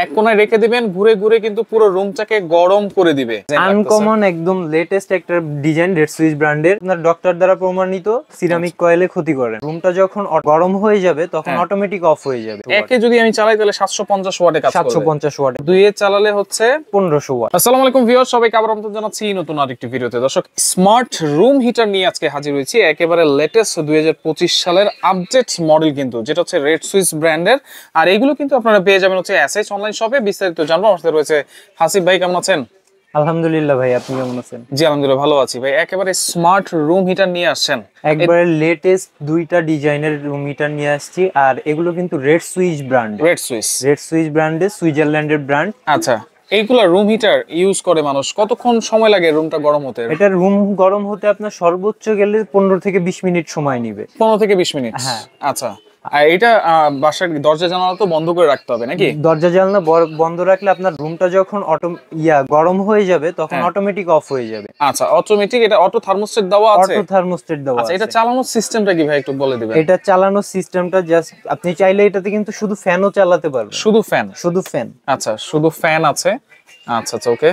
এক কোণায় রেখে দিবেন, ঘুরে ঘুরে কিন্তু পুরো রুমটাকে গরম করে দিবে। আনকমন একদম লেটেস্ট একটা ডিজাইন, রেড সুইচ ব্র্যান্ডের, আপনার ডক্টর দ্বারা প্রমাণিত সিরামিক কয়েলে ক্ষতি করে। রুমটা যখন গরম হয়ে যাবে তখন অটোমেটিক অফ হয়ে যাবে। একে যদি আমি চালাই তাহলে 750 ওয়াটে কাজ করবে। 750 ওয়াট। দুইয়ে চালালে হচ্ছে 1500 ওয়াট। আসসালামু আলাইকুম ভিউয়ার্স, সবাইকে আবার আমন্ত্রণ জানাচ্ছি নতুন আরেকটি ভিডিওতে। দর্শক, স্মার্ট রুম হিটার নিয়ে আজকে হাজির হয়েছি, একেবারে লেটেস্ট 2025 সালের আপডেট মডেল কিন্তু, যেটা হচ্ছে রেড সুইচ ব্র্যান্ডের। আর এগুলো কিন্তু আপনারা পেয়ে যাবেন হচ্ছে এসএইচ অনলাইন শপে। বিস্তারিত জানবো। আমার সাথে রয়েছে হাসিব ভাই, কেমন আছেন? আলহামদুলিল্লাহ ভাই, আপনি কেমন আছেন? জি আলহামদুলিল্লাহ ভালো আছি ভাই। একেবারে স্মার্ট রুম হিটার নিয়ে আসছেন, একবারে লেটেস্ট দুইটা ডিজাইনের রুম হিটার নিয়ে আসছি। আর এগুলো কিন্তু red switch brand. Red switch ব্র্যান্ডের, সুইজারল্যান্ডের ব্র্যান্ড। আচ্ছা, এইগুলা রুম হিটার ইউজ করে মানুষ কতক্ষণ সময় লাগে রুমটা গরম হতে? এটা রুম গরম হতে আপনার সর্বোচ্চ গেলে 15 থেকে 20 মিনিট সময় নেবে। 15 থেকে 20 মিনিট? হ্যাঁ। আচ্ছা, আর এটা বাসার দরজা জানালা তো বন্ধ করে রাখতে হবে নাকি? দরজা জানালা বন্ধ রাখলে আপনার রুমটা যখন গরম হয়ে যাবে তখন অটোমেটিক অফ হয়ে যাবে। আচ্ছা, অটোমেটিক। এটা অটো থার্মোস্টেট দেওয়া আছে? অটো থার্মোস্টেট দেওয়া আছে। আচ্ছা, এটা চালানোর সিস্টেমটা কি ভাই একটু বলে দিবেন? এটা চালানোর সিস্টেমটা জাস্ট আপনি চাইলে এটাতে কিন্তু শুধু ফ্যানও চালাতে পারবেন। শুধু ফ্যান? শুধু ফ্যান। আচ্ছা, শুধু ফ্যান আছে। আচ্ছা আচ্ছা, ওকে।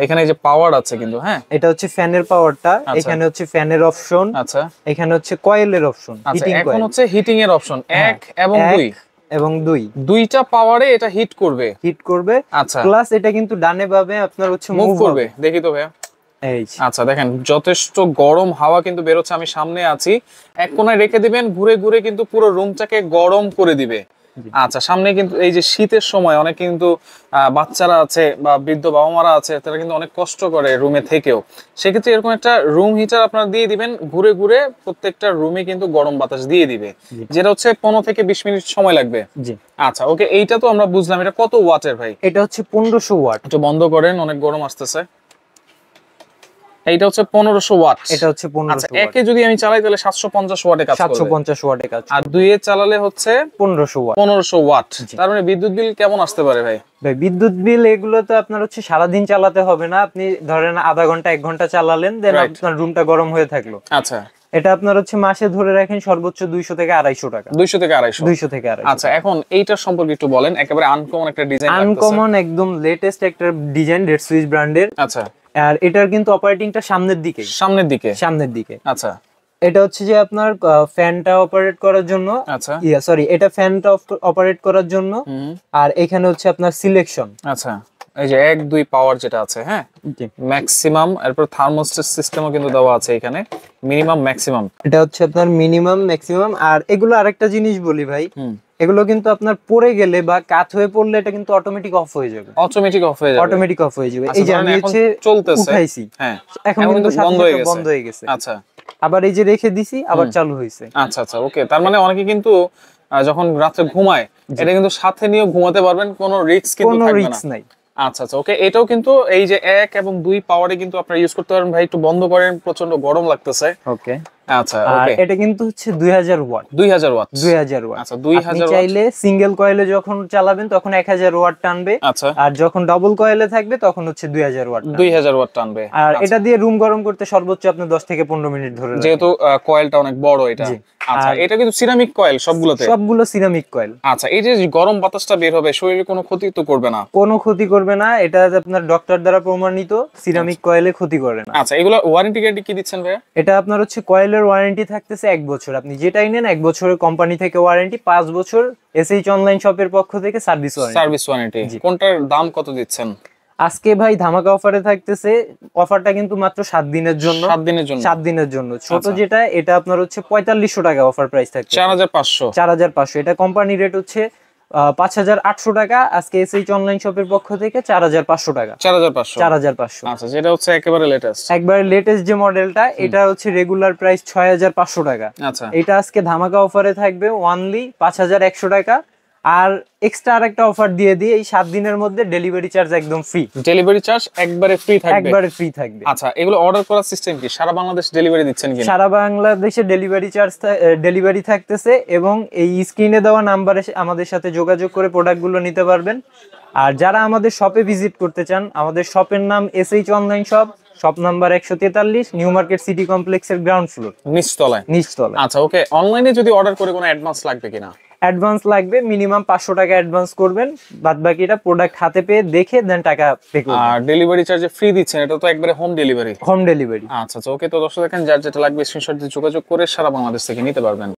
এখানে এই যে পাওয়ার আছে কিন্তু, হ্যাঁ, এটা হচ্ছে ফ্যানের পাওয়ারটা। এখানে হচ্ছে ফ্যানের অপশন। আচ্ছা, এখানে হচ্ছে কয়েলের অপশন। Heating coil. এখন হচ্ছে হিটিং এর অপশন 1 এবং 2 দুইটা পাওয়ারে এটা হিট করবে। আচ্ছা, প্লাস এটা কিন্তু ডানে বামে আপনার হচ্ছে মুভ করবে। দেখি তো ভাইয়া। এই আচ্ছা, দেখেন যথেষ্ট গরম হাওয়া কিন্তু বের হচ্ছে। আমি সামনে আছি, এক কোণায় রেখে দিবেন, ঘুরে ঘুরে কিন্তু পুরো রুমটাকে গরম করে দিবে। আচ্ছা, সামনে কিন্তু এই যে শীতের সময় অনেক কিন্তু বাচ্চারা আছে বা বৃদ্ধ বাবা মারা আছে, তারা কিন্তু অনেক কষ্ট করে রুমে থেকেও। সেক্ষেত্রে এরকম একটা রুম হিটার আপনারা দিয়ে দিবেন, ঘুরে ঘুরে প্রত্যেকটা রুমে কিন্তু গরম বাতাস দিয়ে দিবে, যেটা হচ্ছে 15 থেকে 20 মিনিট সময় লাগবে। জি। আচ্ছা, ওকে, এইটা তো আমরা বুঝলাম। এটা কত ওয়াটের ভাই? এটা হচ্ছে 1500 ওয়াট। একটু বন্ধ করেন, অনেক গরম আসতেছে। এইটা হচ্ছে 1500 ওয়াট। এটা হচ্ছে 1500 ওয়াট। একে যদি আমি চালাই তাহলে 750 ওয়াটে কাজ করবে। 750 ওয়াটে কাজ। আর দুইয়ে চালালে হচ্ছে 1500 ওয়াট। 1500 ওয়াট। তার মানে বিদ্যুৎ বিল কেমন আসতে পারে ভাই? ভাই বিদ্যুৎ বিল এগুলো তো আপনার হচ্ছে সারাদিন চালাতে হবে না। আপনি ধরেন আধা ঘন্টা 1 ঘন্টা চালালেন, দেন আপনার রুমটা গরম হয়ে থাকলো। আচ্ছা, এটা আপনার হচ্ছে মাসে ধরে রাখেন সর্বোচ্চ 200 থেকে 250 টাকা। 200 থেকে 250? 200 থেকে 250। আচ্ছা, এখন এইটার সম্পর্কে একটু বলেন। একেবারে আনকমন একটা ডিজাইন। আনকমন একদম লেটেস্ট একটা ডিজাইন, রেড সুইচ ব্র্যান্ডের। আচ্ছা, আর এটার কিন্তু অপারেটিংটা সামনের দিকে। আচ্ছা, এটা হচ্ছে যে আপনার ফ্যানটা অপারেট করার জন্য। আচ্ছা, এটা ফ্যানটা অপারেট করার জন্য। আর এখানে হচ্ছে আপনার সিলেকশন। আচ্ছা, এই যে 1 2 পাওয়ার যেটা আছে, হ্যাঁ, ম্যাক্সিমাম। এরপর থার্মোস্টেট সিস্টেমও কিন্তু দেওয়া আছে এখানে, মিনিমাম ম্যাক্সিমাম। এটা হচ্ছে আপনার মিনিমাম ম্যাক্সিমাম। আর এগুলো আরেকটা জিনিস বলি ভাই, এগুলো কিন্তু আপনার পড়ে গেলে বা কাত হয়ে পড়লে এটা কিন্তু অটোমেটিক অফ হয়ে যাবে। এই যে আমি হচ্ছে চলতেছে, উঠাইছি, হ্যাঁ, এখন কিন্তু বন্ধ হয়ে গেছে। আচ্ছা, আবার এই যে রেখে দিছি, আবার চালু হয়েছে। আচ্ছা আচ্ছা, ওকে। তার মানে অনেকে কিন্তু যখন রাতে ঘুমায় এটা কিন্তু সাথে নিয়ে ঘুমাতে পারবেন, কোনো রিস্ক কিন্তু থাকবে না। কোনো রিস্ক নাই। আচ্ছা আচ্ছা, ওকে। এটাও কিন্তু এই যে 1 এবং 2 পাওয়ারে কিন্তু আপনারা ইউজ করতে পারেন। ভাই একটু বন্ধ করেন, প্রচন্ড গরম লাগতেছে। ওকে। আচ্ছা, ওকে। এটা কিন্তু হচ্ছে 2000 ওয়াট। 2000 ওয়াট। 2000 ওয়াট। আচ্ছা, 2000 ওয়াট। চাইলে সিঙ্গেল কয়েলে যখন চালাবেন তখন 1000 ওয়াট টানবে। আচ্ছা, আর যখন ডাবল কয়েলে থাকবে তখন হচ্ছে 2000 ওয়াট। 2000 ওয়াট টানবে। আর এটা দিয়ে রুম গরম করতে সর্বোচ্চ আপনি 10 থেকে 15 মিনিট ধরে, যেহেতু কয়েলটা অনেক বড় এটা। আচ্ছা, এটা কিন্তু সিরামিক কয়েল সবগুলো সিরামিক কয়েল। আচ্ছা, এই যে গরম বাতাসটা বের হবে, শরীরে কোনো ক্ষতি তো করবে না? কোনো ক্ষতি করবে না। এটা আপনার ডক্টর দ্বারা প্রমাণিত সিরামিক কয়েলে ক্ষতি করে না। আচ্ছা, এগুলো ওয়ারেন্টি গ্যারান্টি কি দিচ্ছেন ভাই? এটা আপনার হচ্ছে কয়েলের ওয়ারেন্টি থাকতেছে 1 বছর। আপনি যেটাই নেন 1 বছরের কোম্পানি থেকে ওয়ারেন্টি, 5 বছর এসএইচ অনলাইন শপের পক্ষ থেকে সার্ভিস ওয়ারেন্টি। কোনটার দাম কত দিচ্ছেন আজকে ভাই? ধামাকা অফারে থাকতেছে। অফারটা কিন্তু মাত্র 7 দিনের জন্য। 7 দিনের জন্য। ছোট যেটা, এটা আপনার হচ্ছে 4500 টাকা অফার প্রাইস থাকছে। 4500। এটা কোম্পানি রেট হচ্ছে 5800 টাকা। আজকে এসএইচ অনলাইন শপের পক্ষ থেকে 4500 টাকা। 4500। আচ্ছা, যেটা হচ্ছে একবারে লেটেস্ট যে মডেলটা, এটা হচ্ছে রেগুলার প্রাইস 6500 টাকা। আচ্ছা, এটা আজকে ধামাকা অফারে থাকবে অনলি 5100 টাকা। আর এক্সট্রা আরেকটা অফার দিয়ে দিই, এই 7 দিনের মধ্যে ডেলিভারি চার্জ একদম ফ্রি। ডেলিভারি চার্জ একবারে ফ্রি থাকবে। আচ্ছা, এগুলো অর্ডার করার সিস্টেম কি? সারা বাংলাদেশ ডেলিভারি দিচ্ছেন কি? সারা বাংলাদেশে ডেলিভারি থাকতেছে। এবং এই স্ক্রিনে দেওয়া নাম্বারে আমাদের সাথে যোগাযোগ করে প্রোডাক্টগুলো নিতে পারবেন। আর যারা আমাদের শপে ভিজিট করতে চান, আমাদের শপের নাম SH online shop, shop number 143, new market city কমপ্লেক্সের গ্রাউন্ড ফ্লোর, নিচতলায়। আচ্ছা, ওকে। অনলাইনে যদি অর্ডার করে কোনো অ্যাডভান্স লাগবে কিনা? অ্যাডভান্স লাগবে, মিনিমাম 500 টাকা অ্যাডভান্স করবেন, বাদ বাকিটা প্রোডাক্ট হাতে পেয়ে দেখে দেন টাকা পে করবেন। আর ডেলিভারি চার্জে ফ্রি দিচ্ছেন, এটা তো একবারে হোম ডেলিভারি। Home delivery. আচ্ছা আচ্ছা, ওকে। তো দর্শক দেখেন, যার যেটা লাগবে স্ক্রিনশট দিয়ে যোগাযোগ করে সারা বাংলাদেশ থেকে নিতে পারবেন।